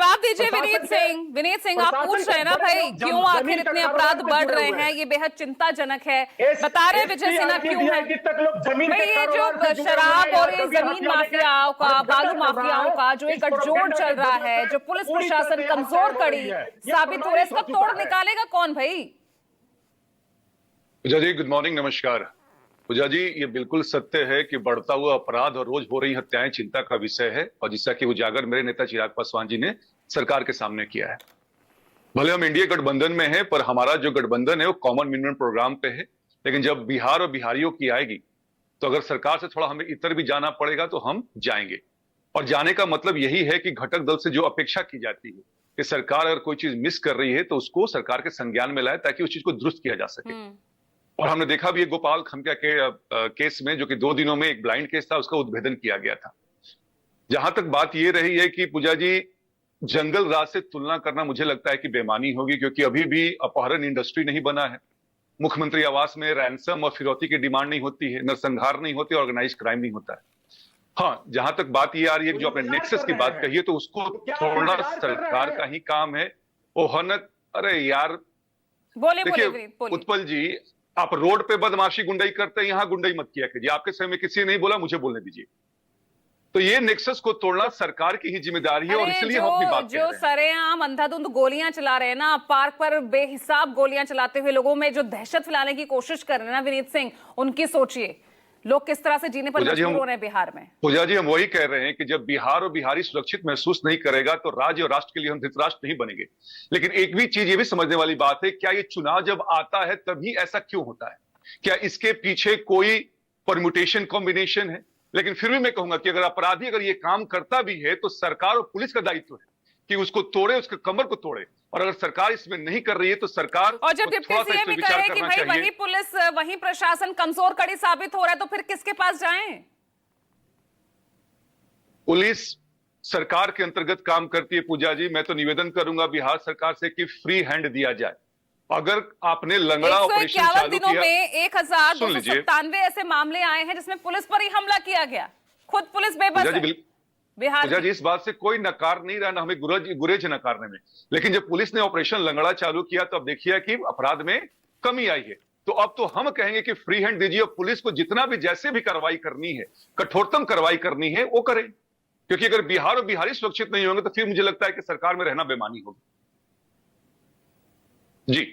जवाब दीजिए विनीत सिंह आप पूछ रहे हैं ना भाई, क्यों आखिर इतने अपराध बढ़ रहे हैं, ये बेहद चिंताजनक है। बता रहे विजय सिन्हा क्यों है भाई, ये जो शराब और ये जमीन माफियाओं का, बालू माफियाओं का जो एक गठजोड़ चल रहा है, जो पुलिस प्रशासन कमजोर कड़ी साबित हो रहा है, इसका तोड़ निकालेगा कौन भाई? पूजा जी गुड मॉर्निंग, नमस्कार। पूजा जी, ये बिल्कुल सत्य है कि बढ़ता हुआ अपराध और रोज हो रही हत्याएं चिंता का विषय है, और जिसका कि उजागर मेरे नेता चिराग पासवान जी ने सरकार के सामने किया है। भले हम इंडिया गठबंधन में हैं, पर हमारा जो गठबंधन है वो कॉमन मिनिमम प्रोग्राम पे है। लेकिन जब बिहार और बिहारियों की आएगी तो अगर सरकार से थोड़ा हमें इतर भी जाना पड़ेगा तो हम जाएंगे। और जाने का मतलब यही है कि घटक दल से जो अपेक्षा की जाती है कि सरकार अगर कोई चीज मिस कर रही है तो उसको सरकार के संज्ञान में लाए, ताकि उस चीज को दुरुस्त किया जा सके। और हमने देखा भी गोपाल खमका के केस में, जो कि 2 दिनों में एक ब्लाइंड केस था, उसका उद्भेदन किया गया था। जहां तक बात यह रही है कि पूजा जी, जंगल राज से तुलना करना मुझे लगता है कि बेमानी होगी, क्योंकि अभी भी अपहरण इंडस्ट्री नहीं बना है। मुख्यमंत्री आवास में रैंसम और फिरौती की डिमांड नहीं होती है, नरसंहार नहीं होती, ऑर्गेनाइज क्राइम नहीं होता है। हाँ, जहां तक बात ये आ रही है कि जो आपने नेक्सस की बात कही है, तो उसको थोड़ा सरकार का ही काम है। ओहनक, अरे यार देखिए उत्पल जी, आप रोड पे बदमाशी गुंडाई करते हैं, यहां गुंडाई मत किया कीजिए। आपके समय में किसी ने नहीं बोला, मुझे बोलने दीजिए। तो ये नेक्सस को तोड़ना सरकार की ही जिम्मेदारी है, और इसलिए हम अपनी बात कह रहे हैं। जो सरेआम अंधाधुंध गोलियां चला रहे हैं ना, पार्क पर बेहिसाब गोलियां चलाते हुए लोगों में जो दहशत फैलाने की कोशिश कर रहे हैं ना विनीत सिंह, उनकी सोचिए लोग किस तरह से जीने पर मजबूर हो रहे हैं बिहार में। पूजा जी, हम वही कह रहे हैं कि जब बिहार और बिहारी सुरक्षित महसूस नहीं करेगा तो राज्य और राष्ट्र के लिए हम धृतराष्ट्र नहीं बनेंगे। लेकिन एक भी चीज ये भी समझने वाली बात है, क्या ये चुनाव जब आता है तभी ऐसा क्यों होता है? क्या इसके पीछे कोई परम्यूटेशन कॉम्बिनेशन है? लेकिन फिर भी मैं कहूंगा कि अगर अपराधी अगर ये काम करता भी है तो सरकार और पुलिस का दायित्व है कि उसको तोड़े, उसके कमर को तोड़े। और अगर सरकार इसमें नहीं कर रही है तो सरकार और जब डिप्टी सीएम भी कह रहे कि भाई वही पुलिस वही प्रशासन कमजोर कड़ी साबित हो रहा है, तो फिर किसके पास जाएं? पुलिस सरकार के अंतर्गत काम करती है पूजा जी। मैं तो निवेदन करूंगा बिहार सरकार से कि फ्री हैंड दिया जाए। अगर आपने लंगड़ा ऑपरेशन चालू दिनों किया, में 1297 ऐसे मामले आए हैं जिसमें पुलिस पर ही हमला किया गया, खुद पुलिस बेबस है बिहार जी। इस बात से कोई नकार नहीं रहा, ना हमें गुरेज नकारने में। लेकिन जब पुलिस ने ऑपरेशन लंगड़ा चालू किया तो अब देखिए कि अपराध में कमी आई है। तो अब तो हम कहेंगे कि फ्री हैंड दीजिए, और पुलिस को जितना भी जैसे भी कार्रवाई करनी है, कठोरतम कार्रवाई करनी है, वो करे। क्योंकि अगर बिहार और बिहारी सुरक्षित नहीं होंगे तो फिर मुझे लगता है कि सरकार में रहना बेमानी होगी। जी।